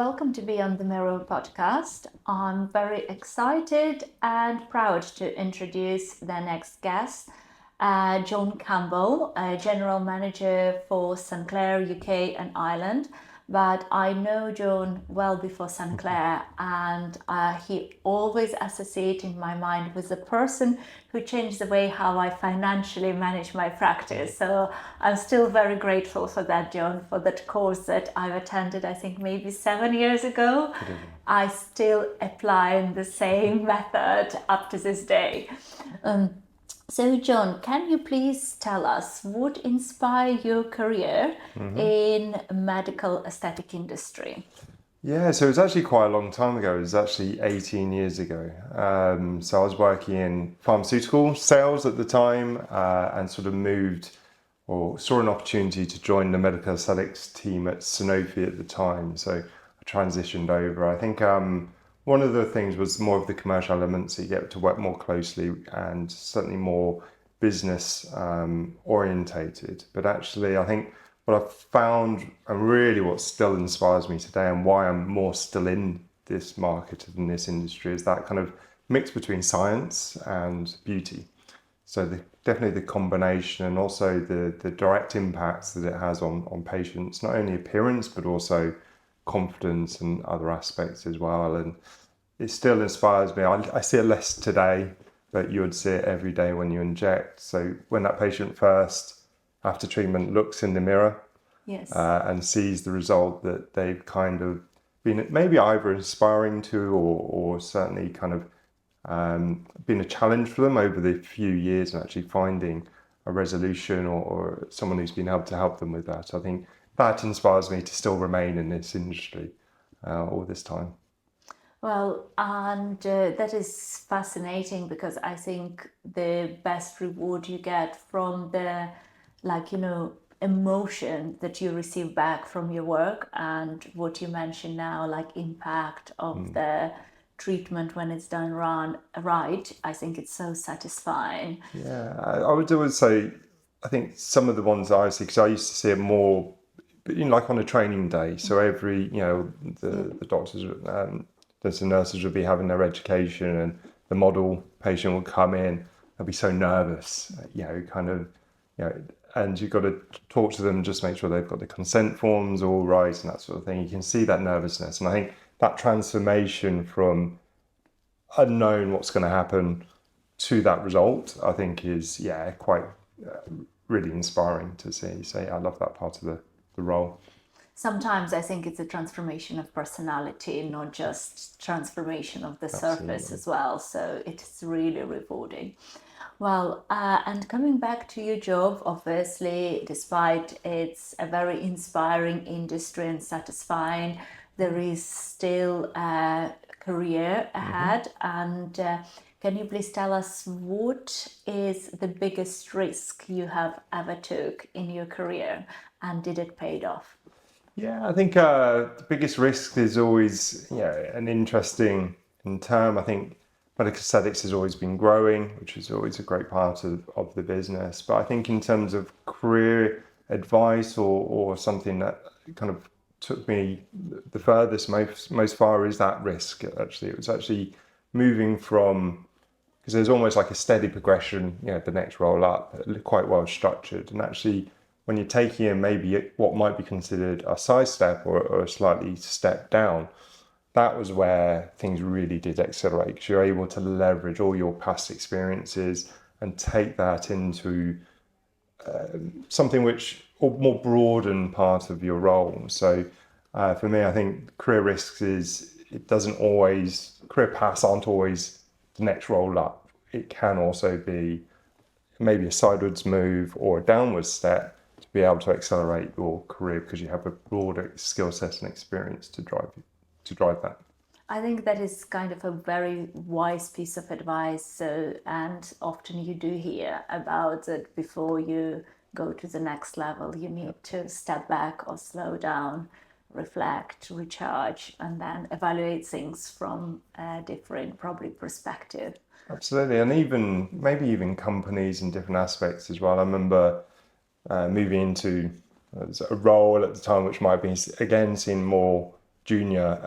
welcome to be on the Mirror podcast. I'm very excited and proud to introduce the next guest, John Campbell, General Manager for St. Clair UK and Ireland. But I know John well before St. Clair, and he always associates in my mind with the person who changed the way how I financially manage my practice. So I'm still very grateful for that, John, for that course that I've attended, I think maybe 7 years ago. I still apply the same method up to this day. So, John, can you please tell us what inspired your career in medical aesthetic industry? Yeah, so it was actually quite a long time ago. It was actually 18 years ago. So I was working in pharmaceutical sales at the time and sort of moved or saw an opportunity to join the medical aesthetics team at Sanofi at the time. So I transitioned over. I think one of the things was more of the commercial elements. So you get to work more closely and certainly more business orientated. But actually, I think what I've found and really what still inspires me today and why I'm more still in this market and in this industry is that kind of mix between science and beauty. So definitely the combination and also the direct impacts that it has on patients, not only appearance, but also confidence and other aspects as well. And it still inspires me. I see it less today, but you would see it every day when you inject. So when that patient first, after treatment, looks in the mirror and sees the result that they've kind of been maybe either inspiring to or certainly kind of been a challenge for them over the few years and actually finding a resolution or someone who's been able to help them with that. I think that inspires me to still remain in this industry all this time. Well, and that is fascinating because I think the best reward you get from the emotion that you receive back from your work and what you mentioned now, like impact of the treatment when it's done right, I think it's so satisfying. Yeah, I would always say, I think some of the ones I see, because I used to see it more, like on a training day. So every, the doctors, the nurses would be having their education and the model patient would come in, they'll be so nervous, and you've got to talk to them, just make sure they've got the consent forms all right and that sort of thing. You can see that nervousness. And I think that transformation from unknown what's going to happen to that result, I think is, quite really inspiring to see. So I love that part of the role. Sometimes I think it's a transformation of personality, not just transformation of the surface as well. So it's really rewarding. Well, and coming back to your job, obviously, despite it's a very inspiring industry and satisfying, there is still a career ahead. And can you please tell us what is the biggest risk you have ever took in your career and did it pay off? Yeah, I think the biggest risk is always, an interesting term. I think medical aesthetics has always been growing, which is always a great part of the business. But I think in terms of career advice or something that kind of took me the furthest, most far is that risk, actually. It was actually moving from, because there's almost like a steady progression, the next roll up, quite well structured. And actually, when you're taking in maybe what might be considered a side step or a slightly step down, that was where things really did accelerate, because you're able to leverage all your past experiences and take that into something which more broaden part of your role. So for me, I think career risks career paths aren't always the next roll up. It can also be maybe a sideways move or a downwards step to be able to accelerate your career because you have a broader skill set and experience to drive that. I think that is kind of a very wise piece of advice. And often you do hear about it before you go to the next level. You need to step back or slow down, reflect, recharge, and then evaluate things from a different, probably, perspective. Absolutely. And maybe even companies in different aspects as well. I remember moving into a role at the time which might be, again, seen more junior,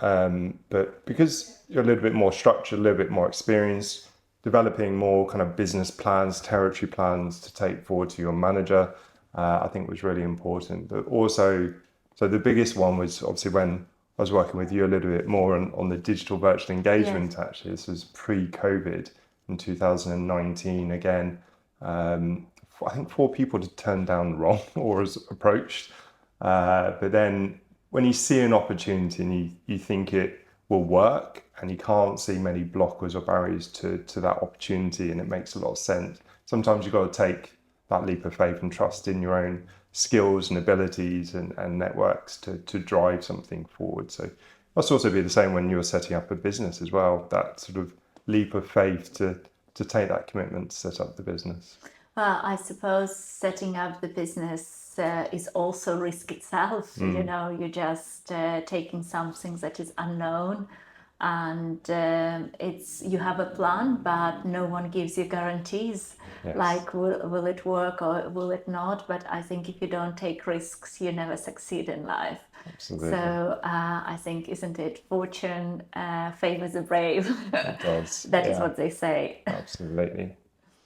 but because you're a little bit more structured, a little bit more experienced, developing more kind of business plans, territory plans to take forward to your manager, I think was really important. But also, so the biggest one was obviously when I was working with you a little bit more on the digital virtual engagement. Actually, this was pre-COVID in 2019 again. I think 4 people had turned down the role or was approached. But then when you see an opportunity and you think it will work and you can't see many blockers or barriers to that opportunity and it makes a lot of sense, sometimes you've got to take that leap of faith and trust in your own skills and abilities and networks to drive something forward. So it must also be the same when you're setting up a business as well, that sort of leap of faith to take that commitment to set up the business. Well, I suppose setting up the business is also risk itself. You know, you're just taking something that is unknown, and you have a plan, but no one gives you guarantees. Yes. Like, will it work or will it not? But I think if you don't take risks, you never succeed in life. Absolutely. So I think, isn't it, fortune favors the brave? It does. That is what they say. Absolutely.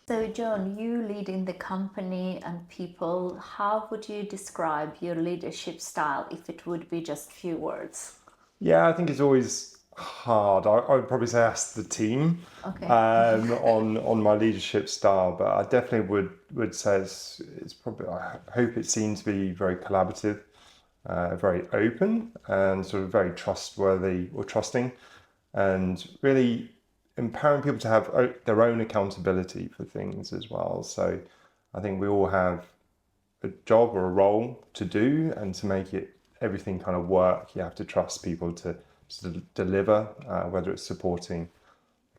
So, John, you lead in the company and people. How would you describe your leadership style if it would be just few words? Yeah, I think it's always hard. I would probably say ask the team on my leadership style, but I definitely would say it's probably, I hope it seems to be very collaborative, very open, and sort of very trustworthy or trusting, and really empowering people to have their own accountability for things as well. So I think we all have a job or a role to do, and to make everything kind of work, you have to trust people to deliver, whether it's supporting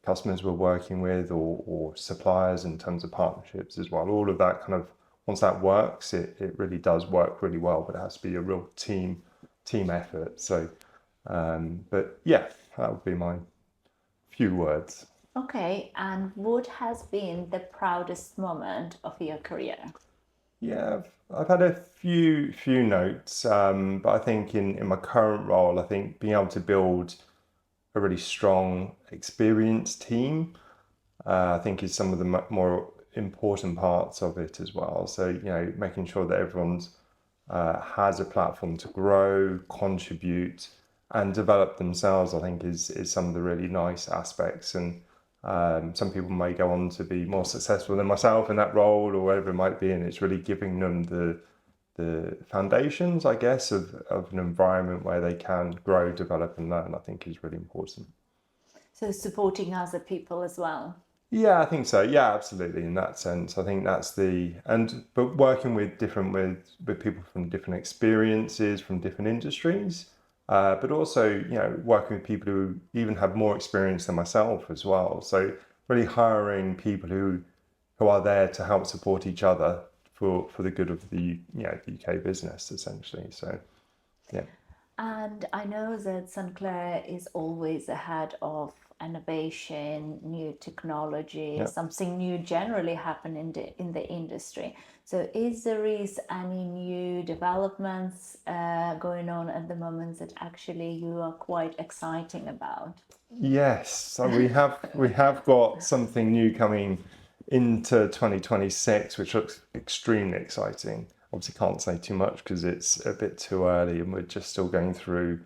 customers we're working with or suppliers in terms of partnerships as well. All of that kind of, once that works, it really does work really well, but it has to be a real team effort. So, but yeah, that would be my few words. Okay, and what has been the proudest moment of your career? Yeah, I've had a few notes, but I think in my current role, I think being able to build a really strong, experienced team, I think is some of the more important parts of it as well. So, you know, making sure that everyone's has a platform to grow, contribute, and develop themselves, I think is some of the really nice aspects. And some people may go on to be more successful than myself in that role or whatever it might be, and it's really giving them the foundations, I guess, of an environment where they can grow, develop, and learn, I think is really important. So supporting other people as well. Yeah, I think so. Yeah, absolutely. In that sense, I think that's but working with people from different experiences, from different industries, but also, you know, working with people who even have more experience than myself as well. So really hiring people who are there to help support each other for the good of the UK business, essentially. So, yeah. And I know that Sinclair is always ahead of innovation, new technology, something new generally happen in the industry. So is there any new developments going on at the moment that actually you are quite exciting about? Yes, so we have got something new coming into 2026, which looks extremely exciting. Obviously can't say too much because it's a bit too early and we're just still going through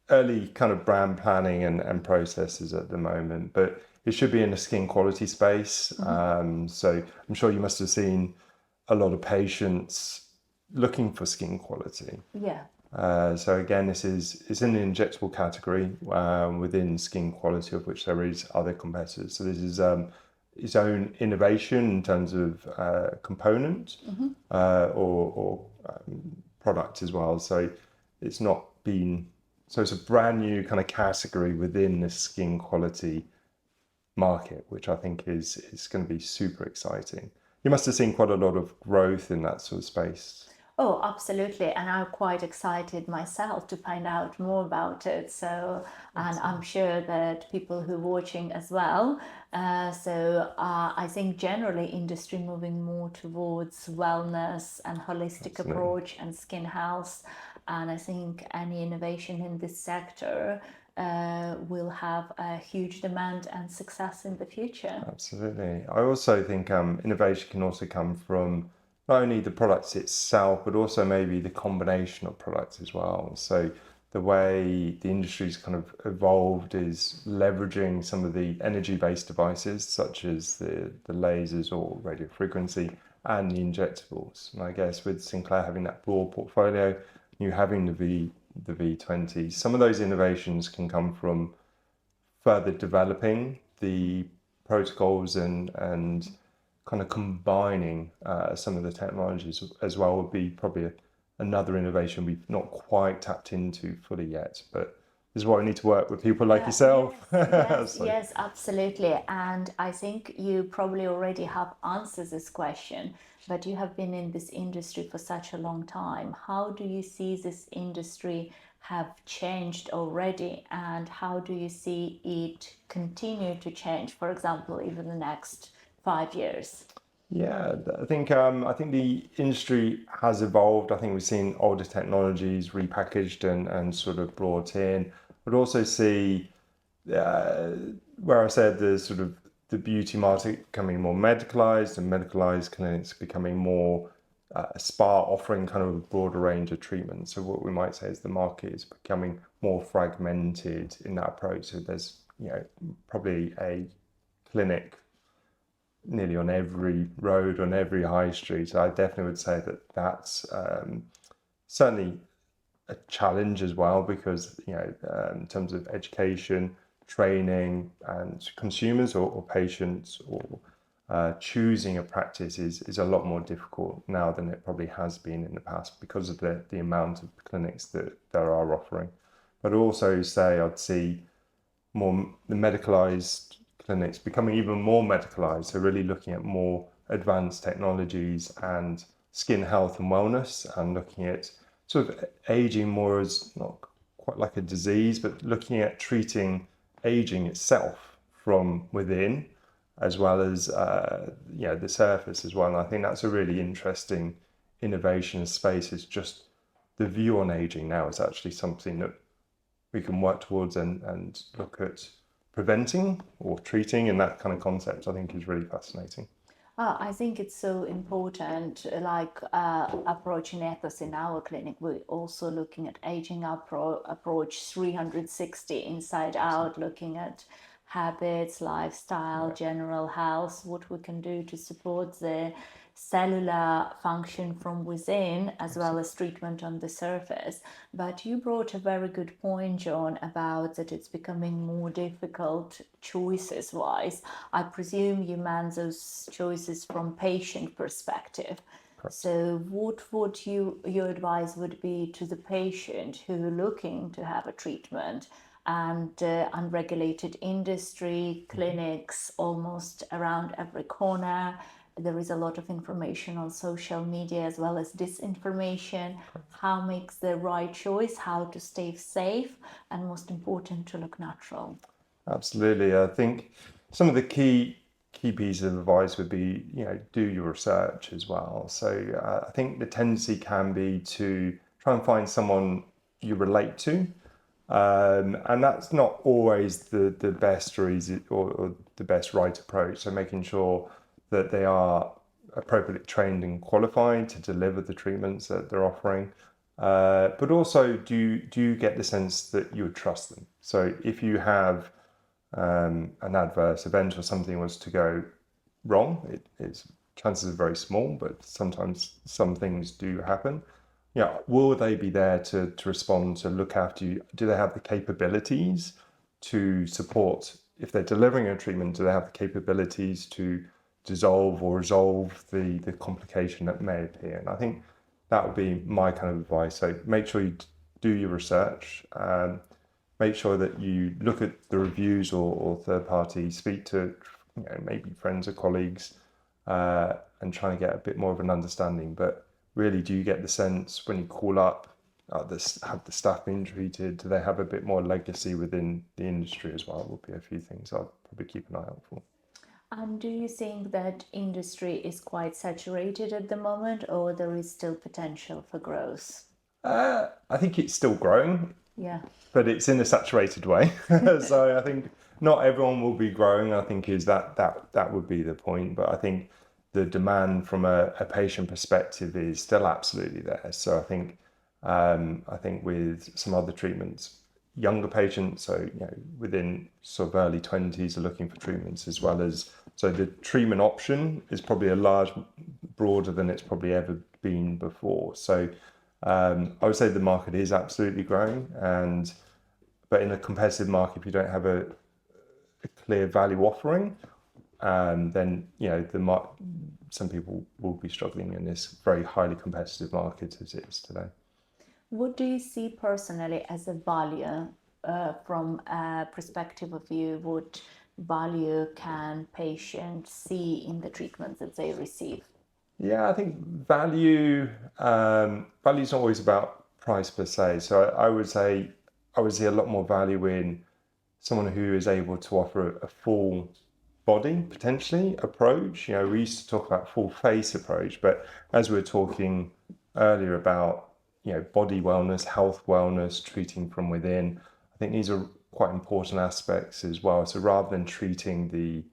early kind of brand planning and processes at the moment, but it should be in the skin quality space. So I'm sure you must have seen a lot of patients looking for skin quality. Yeah. So again, it's in the injectable category within skin quality, of which there is other competitors. So this is its own innovation in terms of component or product as well. So it's a brand new kind of category within the skin quality market, which I think is going to be super exciting. You must have seen quite a lot of growth in that sort of space. Oh, absolutely. And I'm quite excited myself to find out more about it. So, and I'm sure that people who are watching as well. I think generally industry moving more towards wellness and holistic Absolutely. approach and skin health. And I think any innovation in this sector will have a huge demand and success in the future. Absolutely. I also think innovation can also come from not only the products itself, but also maybe the combination of products as well. So the way the industry's kind of evolved is leveraging some of the energy-based devices, such as the lasers or radio frequency and the injectables. And I guess with Sinclair having that broad portfolio, you having the V20, some of those innovations can come from further developing the protocols and kind of combining some of the technologies as well would be probably another innovation we've not quite tapped into fully yet. But this is why we need to work with people like yourself. Yes, So, yes, absolutely. And I think you probably already have answered this question, but you have been in this industry for such a long time. How do you see this industry have changed already, and how do you see it continue to change, for example, even the next 5 years? yeah, I think the industry has evolved. I think we've seen older technologies repackaged and sort of brought in. But also see uh, where I said the sort of the beauty market becoming more medicalized and medicalized clinics becoming more spa offering kind of a broader range of treatments. So what we might say is the market is becoming more fragmented in that approach. So there's probably a clinic nearly on every road, on every high street. I definitely would say that that's certainly a challenge as well because in terms of education, training, and consumers or patients or choosing a practice is a lot more difficult now than it probably has been in the past because of the amount of clinics that there are offering. But also say I'd see more the medicalized clinics becoming even more medicalized. So really looking at more advanced technologies and skin health and wellness and looking at sort of aging more as not quite like a disease, but looking at treating aging itself from within as well as the surface as well. And I think that's a really interesting innovation space. Is just the view on aging now is actually something that we can work towards and look at preventing or treating, and that kind of concept I think is really fascinating. I think it's so important, like approaching ethos in our clinic. We're also looking at aging approach 360 inside out, looking at habits, lifestyle, Yeah, general health, what we can do to support the cellular function from within as well as treatment on the surface. But you brought a very good point, John, about that it's becoming more difficult choices wise. I presume you meant those choices from patient perspective. correct. So what would your advice would be to the patient who are looking to have a treatment and unregulated industry, clinics almost around every corner. There is a lot of information on social media as well as disinformation. How makes the right choice, how to stay safe, and most important, to look natural. Absolutely. I think some of the key pieces of advice would be, do your research as well. So I think the tendency can be to try and find someone you relate to. And that's not always the best or easy or the best right approach. So making sure that they are appropriately trained and qualified to deliver the treatments that they're offering. But also, do you get the sense that you would trust them? So if you have an adverse event or something was to go wrong, it's chances are very small, but sometimes some things do happen. Yeah, will they be there to respond, to look after you? Do they have the capabilities to support? If they're delivering a treatment, do they have the capabilities to dissolve or resolve the complication that may appear? And I think that would be my kind of advice. So make sure you do your research. Make sure that you look at the reviews or third parties, speak to maybe friends or colleagues, and try and get a bit more of an understanding. But really, do you get the sense when you call up, have the staff been treated? Do they have a bit more legacy within the industry as well? Will be a few things I'll probably keep an eye out for. And do you think that industry is quite saturated at the moment, or there is still potential for growth? I think it's still growing, Yeah. but it's in a saturated way. So I think not everyone will be growing. I think is that would be the point. But I think the demand from a patient perspective is still absolutely there. So I think with some other treatments, younger patients, so within sort of early 20s, are looking for treatments as well as, so the treatment option is probably broader than it's probably ever been before. So I would say the market is absolutely growing, but in a competitive market, if you don't have a clear value offering, then some people will be struggling in this very highly competitive market as it is today. What do you see personally as a value from a perspective of you? What value can patients see in the treatments that they receive? Yeah, I think value is not always about price per se. So I would say I would see a lot more value in someone who is able to offer a full body potentially approach. We used to talk about full face approach, but as we were talking earlier about body wellness, health wellness, treating from within, I think these are quite important aspects as well. So rather than treating the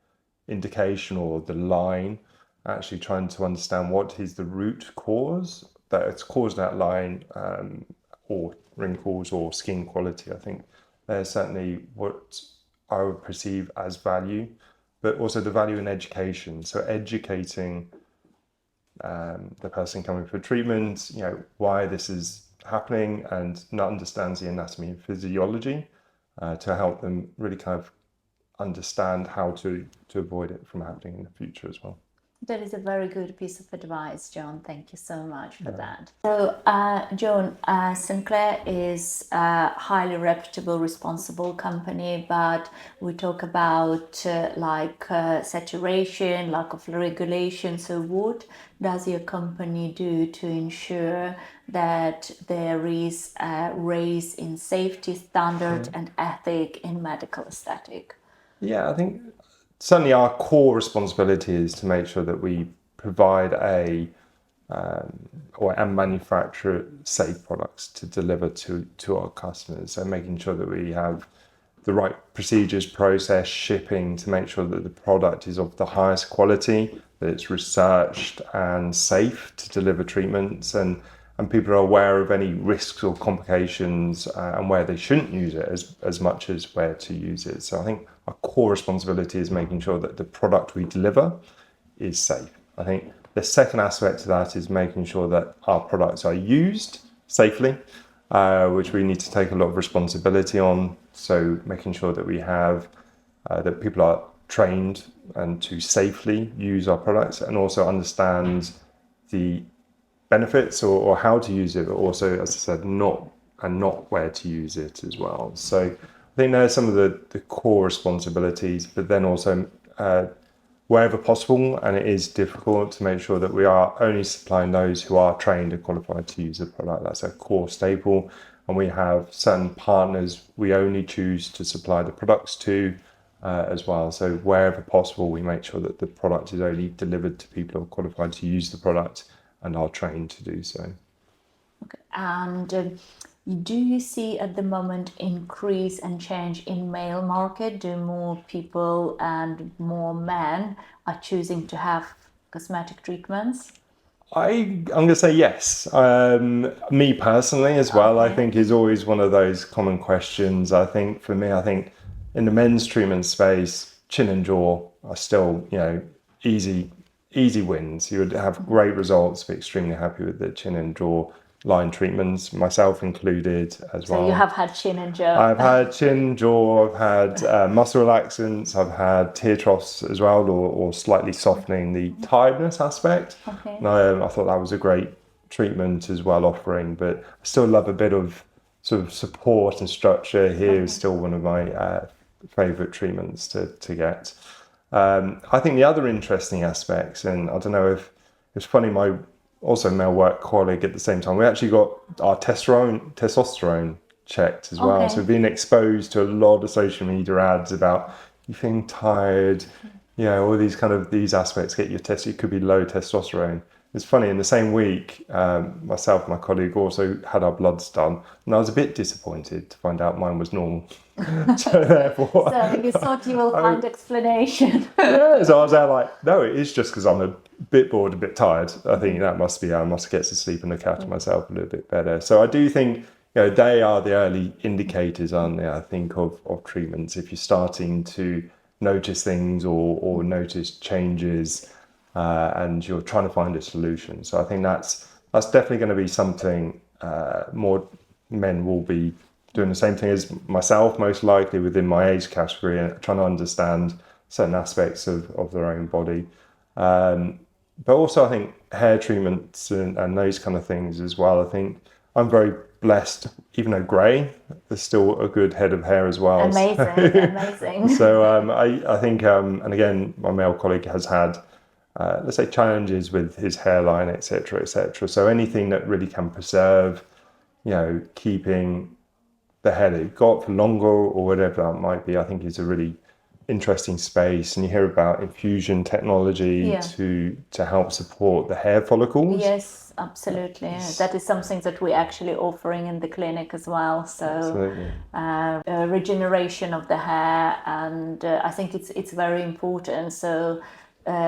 indication or the line, actually trying to understand what is the root cause that it's caused that line, or wrinkles or skin quality. I think they're certainly what I would perceive as value, but also the value in education. So educating the person coming for treatment, why this is happening, and not understands the anatomy and physiology to help them really kind of understand how to avoid it from happening in the future as well. That is a very good piece of advice, John. Thank you so much for that. So, John, Sinclair is a highly reputable, responsible company, but we talk about saturation, lack of regulation. So, what does your company do to ensure that there is a raise in safety standard and ethic in medical aesthetic? Yeah, I think certainly our core responsibility is to make sure that we provide and manufacture safe products to deliver to our customers. So making sure that we have the right procedures, process, shipping to make sure that the product is of the highest quality, that it's researched and safe to deliver treatments, and people are aware of any risks or complications and where they shouldn't use it as much as where to use it. So I think our core responsibility is making sure that the product we deliver is safe. I think the second aspect to that is making sure that our products are used safely, which we need to take a lot of responsibility on. So making sure that we have, that people are trained and to safely use our products and also understand the benefits or how to use it, but also, as I said, not where to use it as well. So I think there's some of the core responsibilities, but then also wherever possible, and it is difficult, to make sure that we are only supplying those who are trained and qualified to use the product. That's a core staple. And we have certain partners we only choose to supply the products to as well. So wherever possible, we make sure that the product is only delivered to people who are qualified to use the product and are trained to do so. Okay. And do you see at the moment increase and change in male market? Do more people and more men are choosing to have cosmetic treatments? I'm going to say yes. Me personally as well, I think is always one of those common questions. I think for me, in the men's treatment space, chin and jaw are still, easy wins. You would have great results, be extremely happy with the chin and jaw line treatments, myself included as well. So you have had chin and jaw. I've had chin, jaw, I've had muscle relaxants, I've had tear troughs as well, or slightly softening the tiredness aspect. Okay. I thought that was a great treatment as well offering, but I still love a bit of sort of support and structure here. Is still one of my favourite treatments to get. I think the other interesting aspects, and I don't know if it's funny, also male work colleague at the same time, we actually got our testosterone checked as well. Okay. So we've been exposed to a lot of social media ads about you feeling tired, all these these aspects get your test. It could be low testosterone. It's funny, in the same week, myself and my colleague also had our bloods done, and I was a bit disappointed to find out mine was normal. So therefore, So you thought you will find explanation. yeah, so I was there like, no, it is just because I'm a bit bored, a bit tired. I think that must be, I must get to sleep and look after myself a little bit better. So I do think, they are the early indicators, aren't they, I think, of treatments. If you're starting to notice things or notice changes, and you're trying to find a solution. So I think that's definitely going to be something more men will be doing the same thing as myself, most likely within my age category, and trying to understand certain aspects of their own body. But also I think hair treatments and those kind of things as well. I think I'm very blessed, even though grey, there's still a good head of hair as well. Amazing. So I think, and again, my male colleague has had, let's say, challenges with his hairline, etc., etc. So anything that really can preserve, keeping the hair that you've got for longer or whatever that might be, I think is a really interesting space. And you hear about infusion technology to help support the hair follicles. Yes, absolutely. That is something that we're actually offering in the clinic as well. So regeneration of the hair, and I think it's very important. So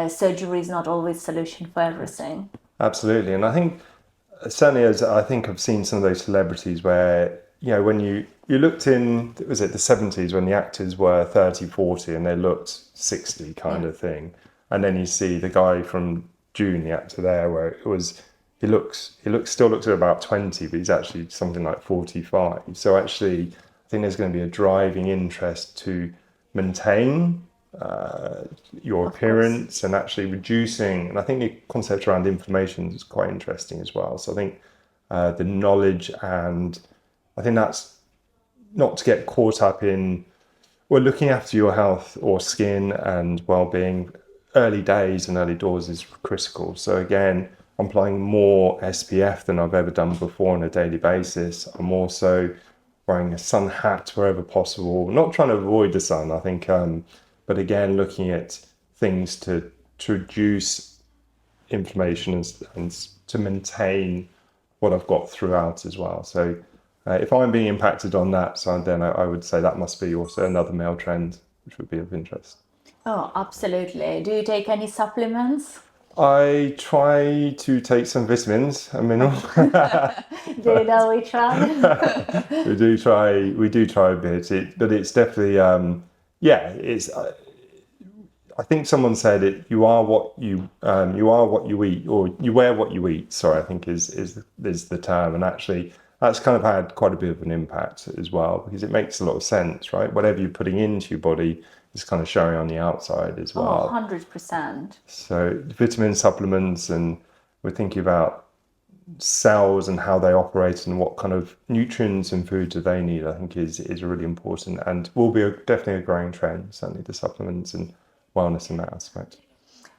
surgery is not always solution for everything. Absolutely. And I think certainly, as I think I've seen some of those celebrities where, when you looked in, was it the 70s when the actors were 30, 40 and they looked 60 kind of thing. And then you see the guy from June, the actor there, where he still looks at about 20, but he's actually something like 45. So actually, I think there's going to be a driving interest to maintain your appearance and actually reducing. And I think the concept around inflammation is quite interesting as well. So I think the knowledge, and I think that's not to get caught up in, looking after your health or skin and well-being. Early days and early doors is critical. So again, I'm applying more SPF than I've ever done before on a daily basis. I'm also wearing a sun hat wherever possible, not trying to avoid the sun, I think, but again, looking at things to reduce inflammation and to maintain what I've got throughout as well. So if I'm being impacted on that side, then I would say that must be also another male trend, which would be of interest. Oh, absolutely. Do you take any supplements? I try to take some vitamins and minerals. Do you know which one? We do try a bit, but it's definitely, it's. I think someone said it. You are what you eat, or you wear what you eat. Sorry, I think is the term, and actually that's kind of had quite a bit of an impact as well, because it makes a lot of sense, right? Whatever you're putting into your body is kind of showing on the outside as well. 100%. So vitamin supplements, and we're thinking about cells and how they operate and what kind of nutrients and foods do they need, I think is really important, and will be definitely a growing trend, certainly the supplements and wellness in that aspect.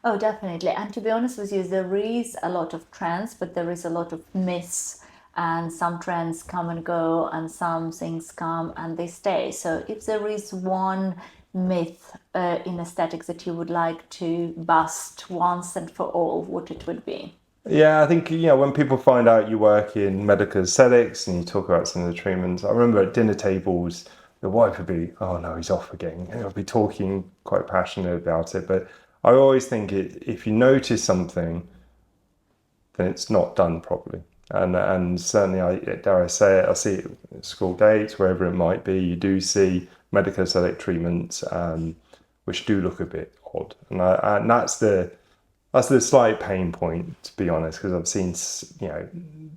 Oh, definitely. And to be honest with you, there is a lot of trends, but there is a lot of myths, and some trends come and go and some things come and they stay. So if there is one myth in aesthetics that you would like to bust once and for all, what it would be? Yeah, I think, when people find out you work in medical aesthetics and you talk about some of the treatments, I remember at dinner tables, the wife would be, oh no, he's off again. I'll be talking quite passionate about it. But I always think if you notice something, then it's not done properly. And certainly, dare I say it, I see it at school dates, wherever it might be, you do see medical aesthetic treatments which do look a bit odd. And that's the slight pain point, to be honest, because I've seen,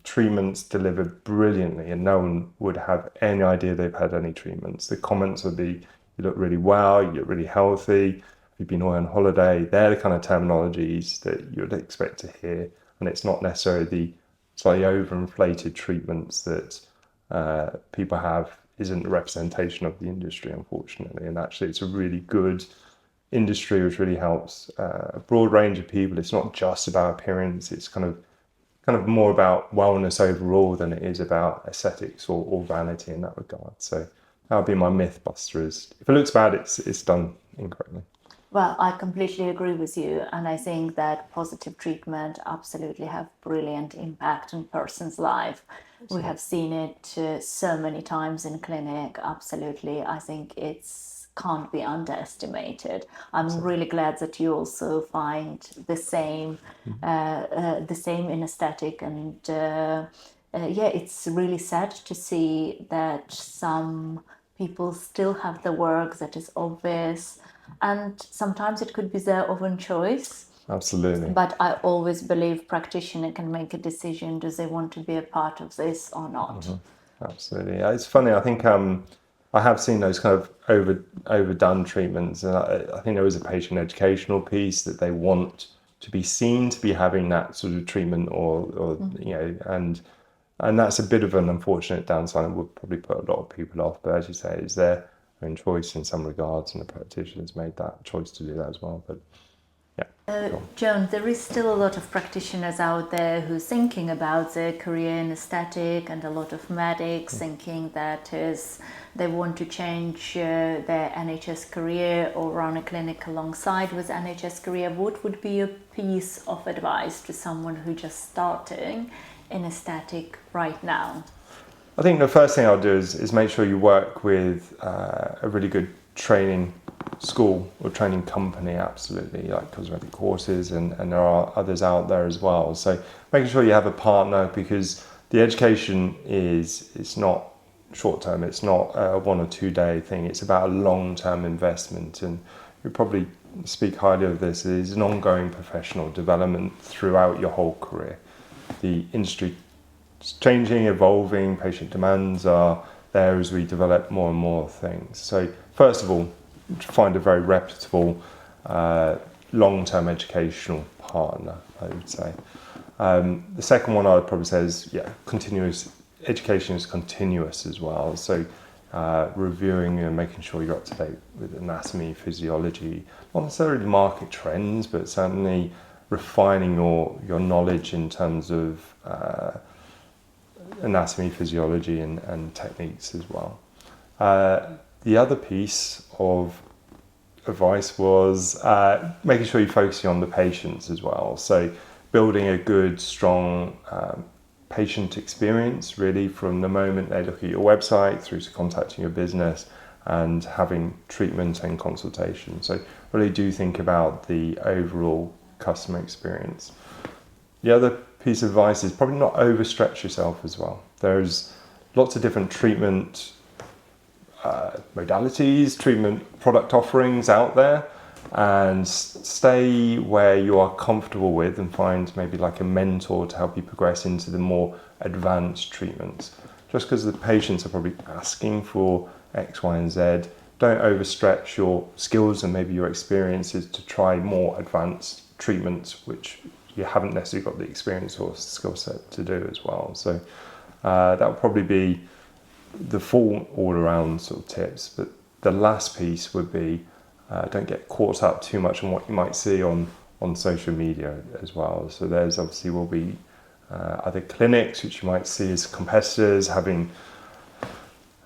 treatments delivered brilliantly and no one would have any idea they've had any treatments. The comments would be, you look really well, you look really healthy, you've been away on holiday. They're the kind of terminologies that you'd expect to hear. And it's not necessarily the slightly overinflated treatments that people have isn't a representation of the industry, unfortunately. And actually, it's a really good industry which really helps a broad range of people. It's not just about appearance, it's kind of kind of more about wellness overall than it is about aesthetics or vanity in that regard. So that would be my myth buster, is if it looks bad, it's done incorrectly. Well, I completely agree with you, and I think that positive treatment absolutely have brilliant impact on person's life. We have seen it so many times in clinic. Absolutely, I think it's can't be underestimated. I'm really glad that you also find the same, the same in aesthetic, and yeah, it's really sad to see that some people still have the work that is obvious, and sometimes it could be their own choice. Absolutely. But I always believe practitioner can make a decision: do they want to be a part of this or not? Absolutely. It's funny. I think I have seen those kind of overdone treatments, and I think there is a patient educational piece that they want to be seen to be having that sort of treatment, or you know, and that's a bit of an unfortunate downside. It would probably put a lot of people off. But as you say, it's their own choice in some regards, and the practitioner's made that choice to do that as well. But yeah. Joan, there is still a lot of practitioners out there who are thinking about their career in aesthetic, and a lot of medics thinking that they want to change their NHS career or run a clinic alongside with NHS career. What would be a piece of advice to someone who just starting in aesthetic right now? I think the first thing I'll do is make sure you work with a really good training school or training company, absolutely, like Cosmetic Courses, and there are others out there as well. So making sure you have a partner, because the education it's not short term, it's not a 1 or 2 day thing, it's about a long term investment, and you probably speak highly of this. It is an ongoing professional development throughout your whole career. The industry is changing, evolving, patient demands are there as we develop more and more things. So first of all, find a very reputable, long-term educational partner, I would say. The second one I would probably say is, continuous education is continuous as well. So reviewing and making sure you're up to date with anatomy, physiology, not necessarily market trends, but certainly refining your knowledge in terms of anatomy, physiology, and techniques as well. The other piece of advice was making sure you're focusing on the patients as well. So building a good, strong patient experience, really, from the moment they look at your website through to contacting your business and having treatment and consultation. So really do think about the overall customer experience. The other piece of advice is probably not overstretch yourself as well. There's lots of different treatment modalities, treatment product offerings out there, and stay where you are comfortable with, and find maybe like a mentor to help you progress into the more advanced treatments. Just because the patients are probably asking for X, Y, and Z, don't overstretch your skills and maybe your experiences to try more advanced treatments, which you haven't necessarily got the experience or skill set to do as well. So that would probably be the full all-around sort of tips. But the last piece would be don't get caught up too much on what you might see on social media as well. So there's obviously will be other clinics which you might see as competitors having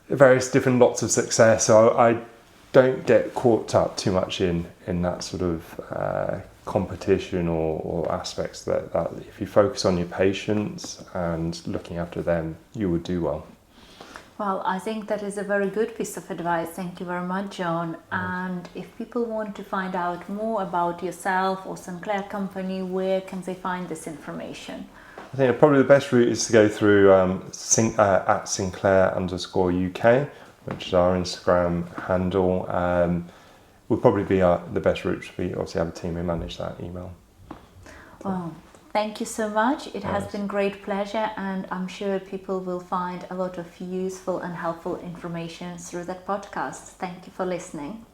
various different lots of success. So I don't get caught up too much in that sort of competition or aspects that if you focus on your patients and looking after them, you would do well. Well, I think that is a very good piece of advice. Thank you very much, John. And if people want to find out more about yourself or Sinclair Company, where can they find this information? I think probably the best route is to go through at Sinclair_UK, which is our Instagram handle. Would probably be the best route. We obviously have a team who manage that email. Well, thank you so much. It has been great pleasure, and I'm sure people will find a lot of useful and helpful information through that podcast. Thank you for listening.